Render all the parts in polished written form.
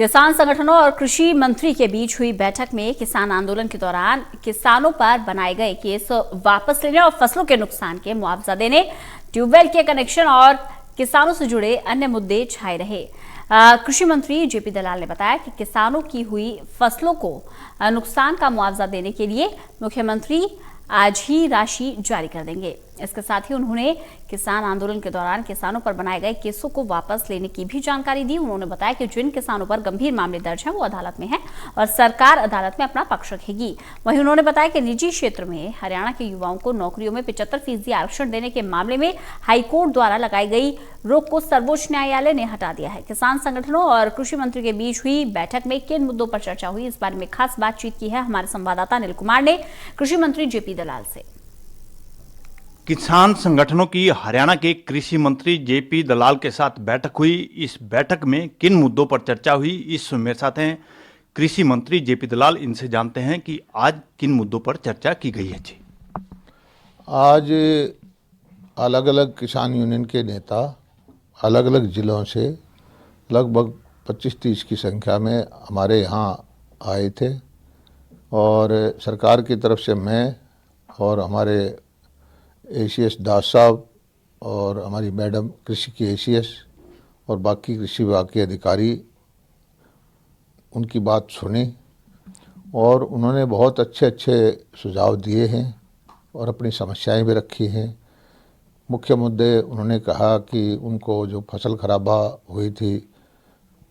किसान संगठनों और कृषि मंत्री के बीच हुई बैठक में किसान आंदोलन के दौरान किसानों पर बनाए गए केस वापस लेने और फसलों के नुकसान के मुआवजा देने, ट्यूबवेल के कनेक्शन और किसानों से जुड़े अन्य मुद्दे छाए रहे। कृषि मंत्री जेपी दलाल ने बताया कि किसानों की हुई फसलों को नुकसान का मुआवजा देने के लिए मुख्यमंत्री आज ही राशि जारी कर देंगे। इसके साथ ही उन्होंने किसान आंदोलन के दौरान किसानों पर बनाए गए केसों को वापस लेने की भी जानकारी दी। उन्होंने बताया कि जिन किसानों पर गंभीर मामले दर्ज हैं वो अदालत में हैं और सरकार अदालत में अपना पक्ष रखेगी। वहीं उन्होंने बताया कि निजी क्षेत्र में हरियाणा के युवाओं को नौकरियों में 75% आरक्षण देने के मामले में हाईकोर्ट द्वारा लगाई गई रोक को सर्वोच्च न्यायालय ने हटा दिया है। किसान संगठनों और कृषि मंत्री के बीच हुई बैठक में किन मुद्दों पर चर्चा हुई, इस बारे में खास बातचीत की है हमारे संवाददाता अनिल कुमार ने कृषि मंत्री जेपी दलाल से। किसान संगठनों की हरियाणा के कृषि मंत्री जेपी दलाल के साथ बैठक हुई। इस बैठक में किन मुद्दों पर चर्चा हुई, इस मेरे साथ हैं कृषि मंत्री जेपी दलाल। इनसे जानते हैं कि आज किन मुद्दों पर चर्चा की गई है। जी, आज अलग अलग किसान यूनियन के नेता अलग अलग ज़िलों से लगभग 25-30 की संख्या में हमारे यहाँ आए थे और सरकार की तरफ से मैं और हमारे एसीएस दास साहब और हमारी मैडम कृषि की एसीएस और बाकी कृषि विभाग के अधिकारी उनकी बात सुनी और उन्होंने बहुत अच्छे अच्छे सुझाव दिए हैं और अपनी समस्याएं भी रखी हैं। मुख्य मुद्दे उन्होंने कहा कि उनको जो फसल खराबा हुई थी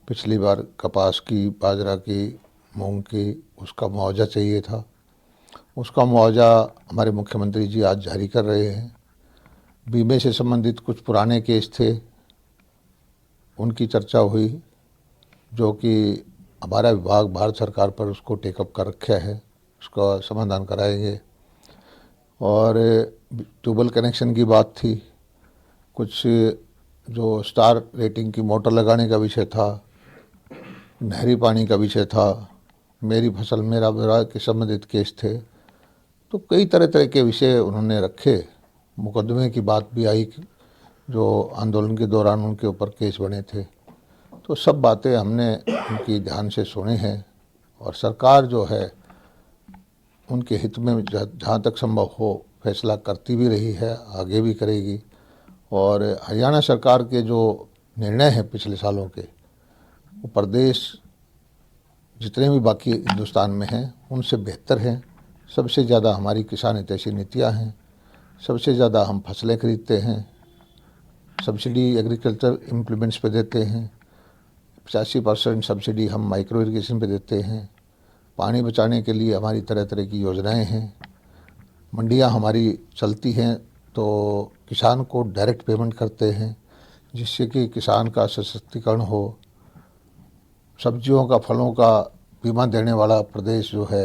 पिछली बार कपास की, बाजरा की, मूंग की, उसका मुआवजा चाहिए था। उसका मुआवजा हमारे मुख्यमंत्री जी आज जारी कर रहे हैं। बीमे से संबंधित कुछ पुराने केस थे, उनकी चर्चा हुई, जो कि हमारा विभाग भारत सरकार पर उसको टेकअप कर रखा है, उसका समाधान कराएंगे। और ट्यूबवेल कनेक्शन की बात थी, कुछ जो स्टार रेटिंग की मोटर लगाने का विषय था, नहरी पानी का विषय था, मेरी फसल मेरा ब्यौरा के संबंधित केस थे। तो कई तरह तरह के विषय उन्होंने रखे। मुकदमे की बात भी आई जो आंदोलन के दौरान उनके ऊपर केस बने थे। तो सब बातें हमने उनकी ध्यान से सुनी हैं और सरकार जो है उनके हित में जहाँ तक संभव हो फैसला करती भी रही है, आगे भी करेगी। और हरियाणा सरकार के जो निर्णय हैं पिछले सालों के, वो प्रदेश जितने भी बाकी हिंदुस्तान में हैं उनसे बेहतर हैं। सबसे ज़्यादा हमारी किसान हितैषी नीतियाँ हैं, सबसे ज़्यादा हम फसलें खरीदते हैं, सब्सिडी एग्रीकल्चर इम्प्लीमेंट्स पे देते हैं, 85% सब्सिडी हम माइक्रो इरिगेशन पे देते हैं, पानी बचाने के लिए हमारी तरह तरह की योजनाएं हैं, मंडियां हमारी चलती हैं तो किसान को डायरेक्ट पेमेंट करते हैं जिससे कि किसान का सशक्तिकरण हो। सब्जियों का, फलों का बीमा देने वाला प्रदेश जो है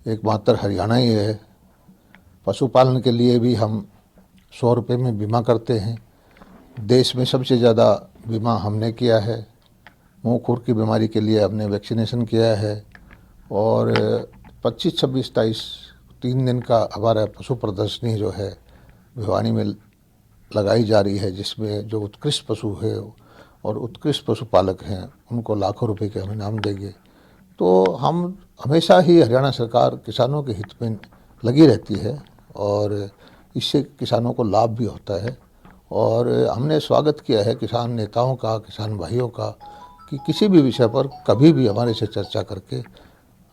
एकमात्र हरियाणा ही है। पशुपालन के लिए भी हम 100 रुपये में बीमा करते हैं। देश में सबसे ज़्यादा बीमा हमने किया है। मुंह खुर की बीमारी के लिए हमने वैक्सीनेशन किया है। और 25, 26, 27 3 दिन का हमारा पशु प्रदर्शनी जो है भिवानी में लगाई जा रही है, जिसमें जो उत्कृष्ट पशु है और उत्कृष्ट पशुपालक हैं उनको लाखों रुपए के हम इनाम देंगे। तो हम हमेशा ही हरियाणा सरकार किसानों के हित में लगी रहती है और इससे किसानों को लाभ भी होता है। और हमने स्वागत किया है किसान नेताओं का, किसान भाइयों का, कि किसी भी विषय पर कभी भी हमारे से चर्चा करके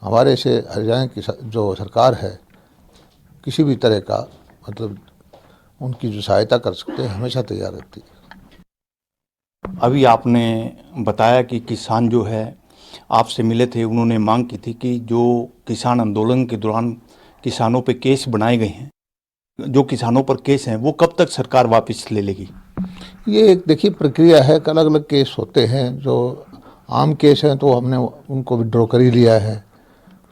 हमारे से हरियाणा की जो सरकार है किसी भी तरह का मतलब उनकी जो सहायता कर सकते हैं हमेशा तैयार रहती है। अभी आपने बताया कि किसान जो है आपसे मिले थे, उन्होंने मांग की थी कि जो किसान आंदोलन के दौरान किसानों पे केस बनाए गए हैं, जो किसानों पर केस हैं, वो कब तक सरकार वापस ले लेगी? ये एक देखिए प्रक्रिया है, अलग अलग केस होते हैं। जो आम केस हैं तो हमने उनको विड्रॉ कर ही लिया है।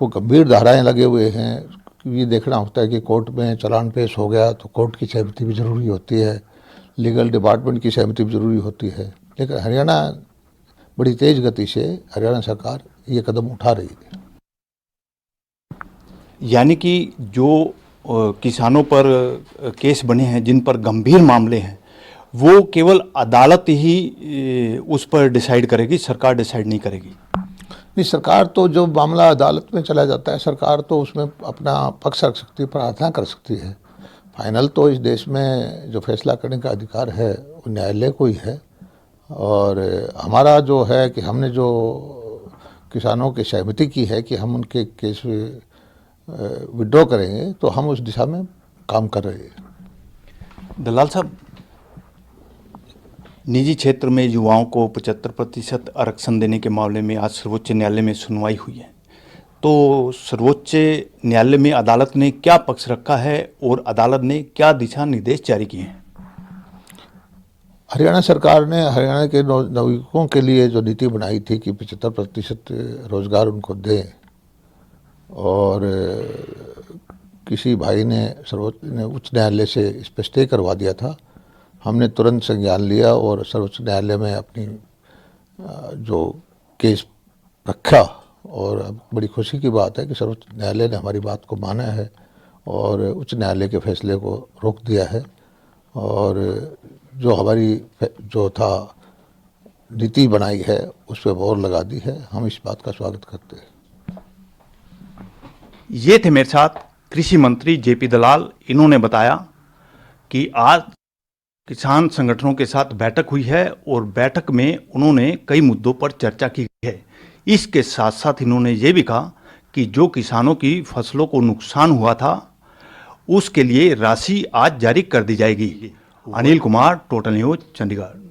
वो गंभीर धाराएं लगे हुए हैं, ये देखना होता है कि कोर्ट में चालान पेश हो गया तो कोर्ट की सहमति भी ज़रूरी होती है, लीगल डिपार्टमेंट की सहमति भी ज़रूरी होती है। लेकिन हरियाणा बड़ी तेज़ गति से हरियाणा सरकार ये कदम उठा रही है। यानी कि जो किसानों पर केस बने हैं, जिन पर गंभीर मामले हैं, वो केवल अदालत ही उस पर डिसाइड करेगी, सरकार डिसाइड नहीं करेगी। नहीं, सरकार तो जो मामला अदालत में चला जाता है, सरकार तो उसमें अपना पक्ष रख सकती है, प्रार्थना कर सकती है। फाइनल तो इस देश में जो फैसला करने का अधिकार है वो न्यायालय को ही है। और हमारा जो है कि हमने जो किसानों की सहमति की है कि हम उनके केस विड्रॉ करेंगे, तो हम उस दिशा में काम कर रहे हैं। दलाल साहब, निजी क्षेत्र में युवाओं को 75% आरक्षण देने के मामले में आज सर्वोच्च न्यायालय में सुनवाई हुई है, तो सर्वोच्च न्यायालय में अदालत ने क्या पक्ष रखा है और अदालत ने क्या दिशा निर्देश जारी किए हैं? हरियाणा सरकार ने हरियाणा के नवयुवकों के लिए जो नीति बनाई थी कि 75% रोजगार उनको दें, और किसी भाई ने उच्च न्यायालय से इस पर स्टे करवा दिया था। हमने तुरंत संज्ञान लिया और सर्वोच्च न्यायालय में अपनी जो केस रखा, और अब बड़ी खुशी की बात है कि सर्वोच्च न्यायालय ने हमारी बात को माना है और उच्च न्यायालय के फैसले को रोक दिया है, और जो हमारी जो था नीति बनाई है उस पर मोहर लगा दी है। हम इस बात का स्वागत करते हैं। ये थे मेरे साथ कृषि मंत्री जेपी दलाल। इन्होंने बताया कि आज किसान संगठनों के साथ बैठक हुई है और बैठक में उन्होंने कई मुद्दों पर चर्चा की है। इसके साथ साथ इन्होंने ये भी कहा कि जो किसानों की फसलों को नुकसान हुआ था उसके लिए राशि आज जारी कर दी जाएगी। Anil Kumar, total news, Chandigarh.